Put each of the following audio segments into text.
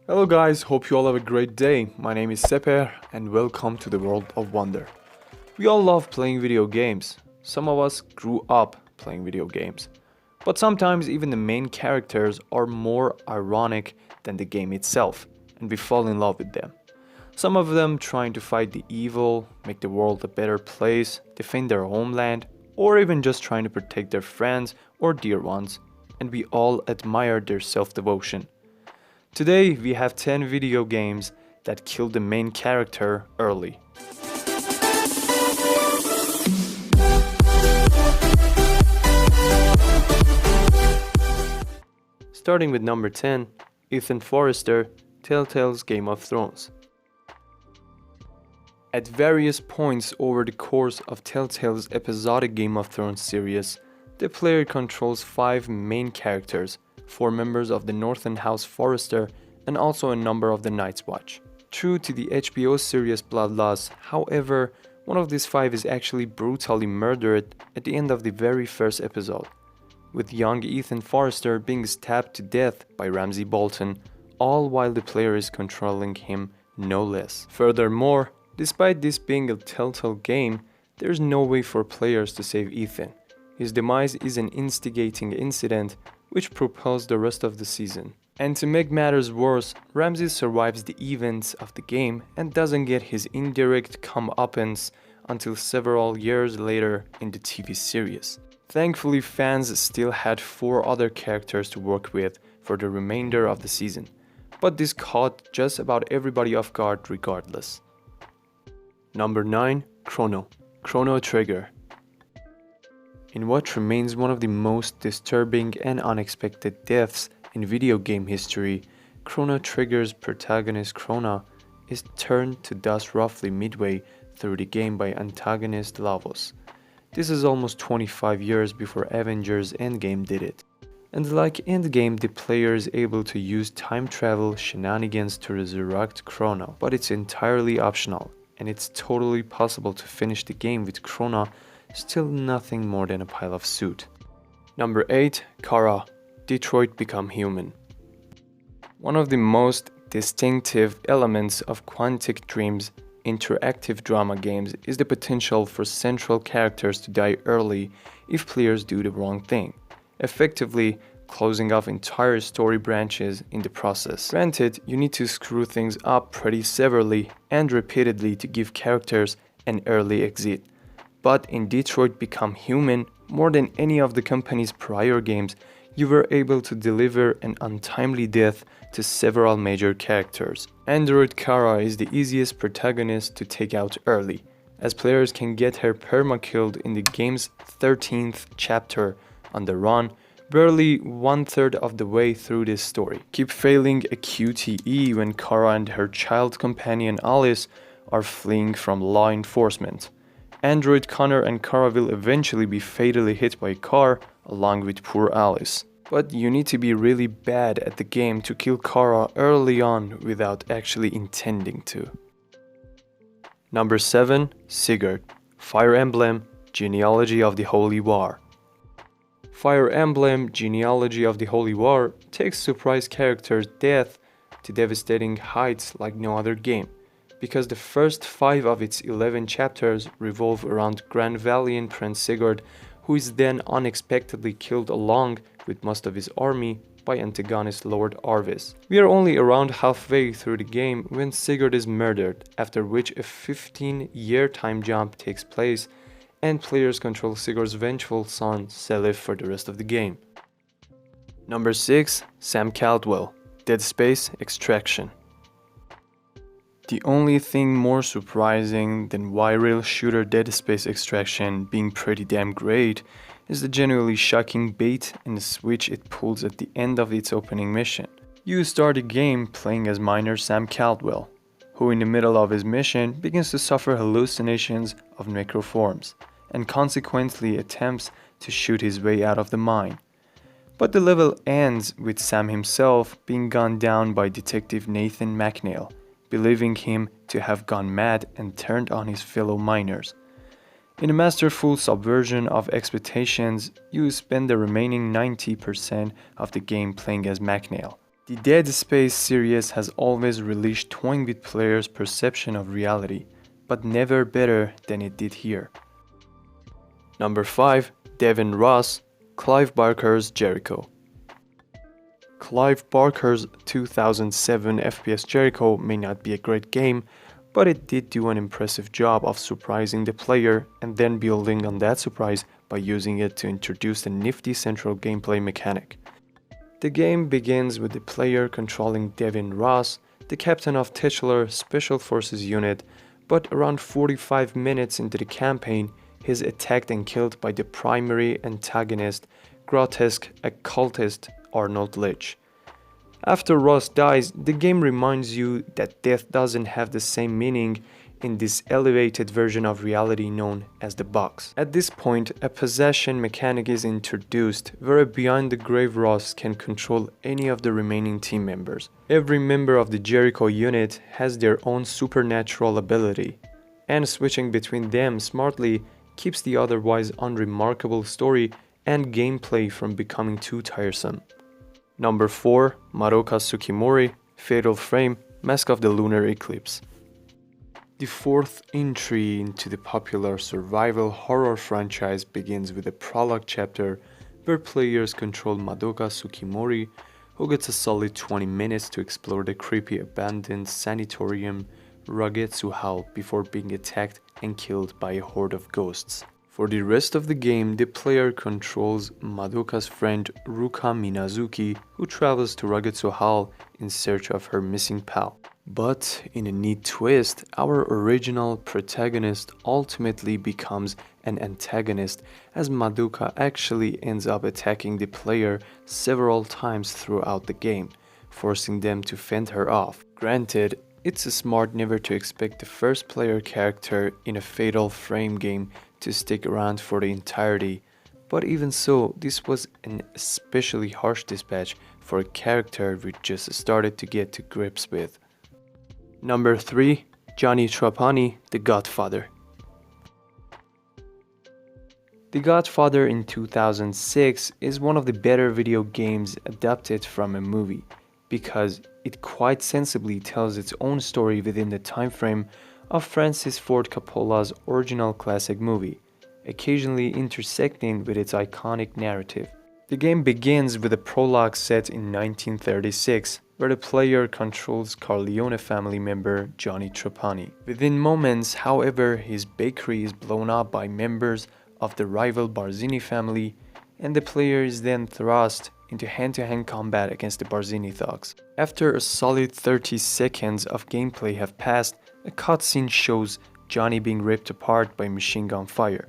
Hello guys, hope you all have a great day. My name is Seper and welcome to the world of wonder. We all love playing video games. Some of us grew up playing video games. But sometimes even the main characters are more ironic than the game itself, and we fall in love with them. Some of them trying to fight the evil, make the world a better place, defend their homeland, or even just trying to protect their friends or dear ones, and we all admire their self-devotion. Today we have 10 video games that killed the main character early. Starting with number 10, Ethan Forrester, Telltale's Game of Thrones. At various points over the course of Telltale's episodic Game of Thrones series, the player controls 5 main characters, 4 members of the Northern House Forrester, and also a number of the Night's Watch. True to the HBO series Bloodlust, however, one of these 5 is actually brutally murdered at the end of the very first episode, with young Ethan Forrester being stabbed to death by Ramsay Bolton, all while the player is controlling him no less. Furthermore, despite this being a Telltale game, there's no way for players to save Ethan. His demise is an instigating incident which propels the rest of the season. And to make matters worse, Ramsay survives the events of the game and doesn't get his indirect comeuppance until several years later in the TV series. Thankfully, fans still had 4 other characters to work with for the remainder of the season, but this caught just about everybody off guard regardless. Number 9. Chrono Trigger. In what remains one of the most disturbing and unexpected deaths in video game history, Chrono Trigger's protagonist Chrono is turned to dust roughly midway through the game by antagonist Lavos. This is almost 25 years before Avengers Endgame did it. And like Endgame, the player is able to use time travel shenanigans to resurrect Chrono, but it's entirely optional, and it's totally possible to finish the game with Chrono still nothing more than a pile of soot. Number 8. Kara, Detroit Become Human. One of the most distinctive elements of Quantic Dream's interactive drama games is the potential for central characters to die early if players do the wrong thing, effectively closing off entire story branches in the process. Granted, you need to screw things up pretty severely and repeatedly to give characters an early exit. But in Detroit Become Human, more than any of the company's prior games, you were able to deliver an untimely death to several major characters. Android Kara is the easiest protagonist to take out early, as players can get her perma-killed in the game's 13th chapter on the run, barely 1/3 of the way through this story. Keep failing a QTE when Kara and her child companion Alice are fleeing from law enforcement. Android Connor and Kara will eventually be fatally hit by a car along with poor Alice. But you need to be really bad at the game to kill Kara early on without actually intending to. Number 7. Sigurd, Fire Emblem, Genealogy of the Holy War. Fire Emblem, Genealogy of the Holy War takes surprise characters' death to devastating heights like no other game, because the first 5 of its 11 chapters revolve around Grand Valiant Prince Sigurd, who is then unexpectedly killed along with most of his army by antagonist Lord Arvis. We are only around halfway through the game when Sigurd is murdered, after which a 15-year time jump takes place and players control Sigurd's vengeful son Seliph for the rest of the game. Number 6. Sam Caldwell, Dead Space Extraction. The only thing more surprising than why rail shooter Dead Space Extraction being pretty damn great is the genuinely shocking bait and switch it pulls at the end of its opening mission. You start the game playing as miner Sam Caldwell, who in the middle of his mission begins to suffer hallucinations of necroforms and consequently attempts to shoot his way out of the mine. But the level ends with Sam himself being gunned down by Detective Nathan McNeil, believing him to have gone mad and turned on his fellow miners. In a masterful subversion of expectations, you spend the remaining 90% of the game playing as McNeil, The Dead Space series has always relished toying with players' perception of reality, but never better than it did here. Number 5. Devin Ross, Clive Barker's Jericho. Clive Barker's 2007 FPS Jericho may not be a great game, but it did do an impressive job of surprising the player and then building on that surprise by using it to introduce a nifty central gameplay mechanic. The game begins with the player controlling Devin Ross, the captain of titular Special Forces unit, but around 45 minutes into the campaign, he is attacked and killed by the primary antagonist, grotesque occultist Arnold Lich. After Ross dies, the game reminds you that death doesn't have the same meaning in this elevated version of reality known as the box. At this point, a possession mechanic is introduced where a behind the grave Ross can control any of the remaining team members. Every member of the Jericho unit has their own supernatural ability, and switching between them smartly keeps the otherwise unremarkable story and gameplay from becoming too tiresome. Number 4. Maroka Tsukimori, Fatal Frame, Mask of the Lunar Eclipse. The fourth entry into the popular survival horror franchise begins with a prologue chapter where players control Madoka Tsukimori, who gets a solid 20 minutes to explore the creepy abandoned sanatorium Ragetsu Hall before being attacked and killed by a horde of ghosts. For the rest of the game, the player controls Madoka's friend Ruka Minazuki, who travels to Ragetsu Hall in search of her missing pal. But in a neat twist, our original protagonist ultimately becomes an antagonist, as Madoka actually ends up attacking the player several times throughout the game, forcing them to fend her off. Granted, it's smart never to expect the first player character in a Fatal Frame game to stick around for the entirety, but even so, this was an especially harsh dispatch for a character we just started to get to grips with. Number 3. Johnny Trepani, The Godfather. The Godfather in 2006 is one of the better video games adapted from a movie, because it quite sensibly tells its own story within the time frame of Francis Ford Coppola's original classic movie, occasionally intersecting with its iconic narrative. The game begins with a prologue set in 1936, where the player controls Corleone family member Johnny Trepani. Within moments, however, his bakery is blown up by members of the rival Barzini family, and the player is then thrust into hand-to-hand combat against the Barzini thugs. After a solid 30 seconds of gameplay have passed, a cutscene shows Johnny being ripped apart by machine gun fire,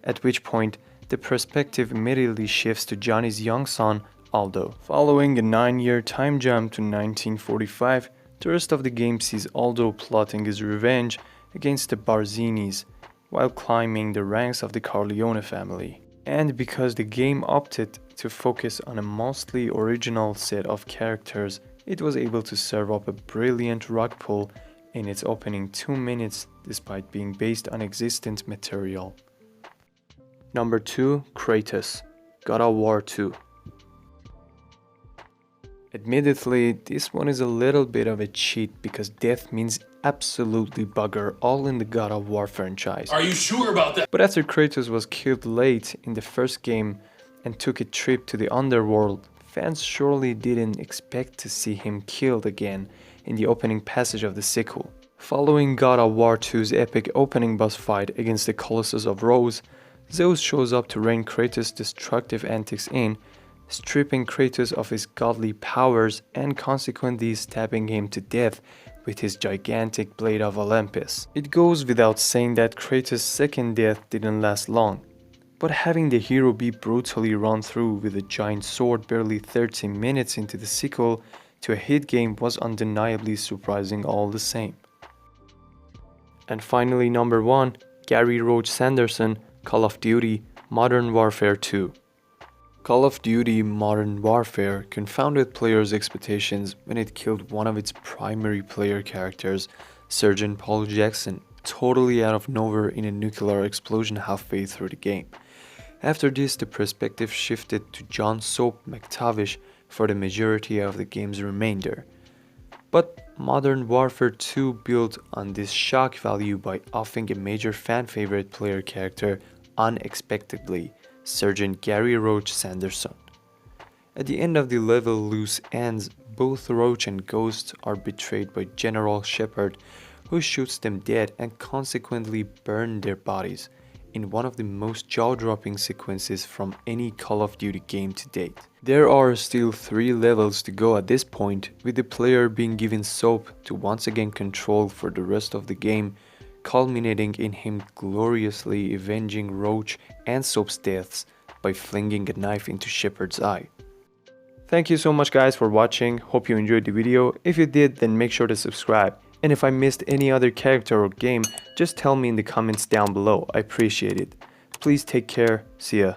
at which point the perspective immediately shifts to Johnny's young son, Aldo. Following a 9-year time jump to 1945, the rest of the game sees Aldo plotting his revenge against the Barzinis while climbing the ranks of the Corleone family. And because the game opted to focus on a mostly original set of characters, it was able to serve up a brilliant rug pull in its opening 2 minutes despite being based on existent material. Number 2. Kratos, God of War 2. Admittedly, this one is a little bit of a cheat because death means absolutely bugger all in the God of War franchise. Are you sure about that? But after Kratos was killed late in the first game and took a trip to the underworld, fans surely didn't expect to see him killed again in the opening passage of the sequel. Following God of War 2's epic opening boss fight against the Colossus of Rhodes, Zeus shows up to rein Kratos' destructive antics in, stripping Kratos of his godly powers and consequently stabbing him to death with his gigantic blade of Olympus. It goes without saying that Kratos' second death didn't last long, but having the hero be brutally run through with a giant sword barely 30 minutes into the sequel to a hit game was undeniably surprising all the same. And finally, number 1, Gary Roach Sanderson, Call of Duty Modern Warfare 2. Call of Duty Modern Warfare confounded players' expectations when it killed one of its primary player characters, Sergeant Paul Jackson, totally out of nowhere in a nuclear explosion halfway through the game. After this, the perspective shifted to John Soap McTavish, for the majority of the game's remainder. But Modern Warfare 2 built on this shock value by offing a major fan favorite player character unexpectedly, Sergeant Gary Roach Sanderson. At the end of the level loose ends, both Roach and Ghost are betrayed by General Shepard, who shoots them dead and consequently burns their bodies, in one of the most jaw-dropping sequences from any Call of Duty game to date. There are still 3 levels to go at this point, with the player being given Soap to once again control for the rest of the game, culminating in him gloriously avenging Roach and Soap's deaths by flinging a knife into Shepard's eye. Thank you so much guys for watching, hope you enjoyed the video. If you did, then make sure to subscribe. And if I missed any other character or game, just tell me in the comments down below, I appreciate it. Please take care, see ya.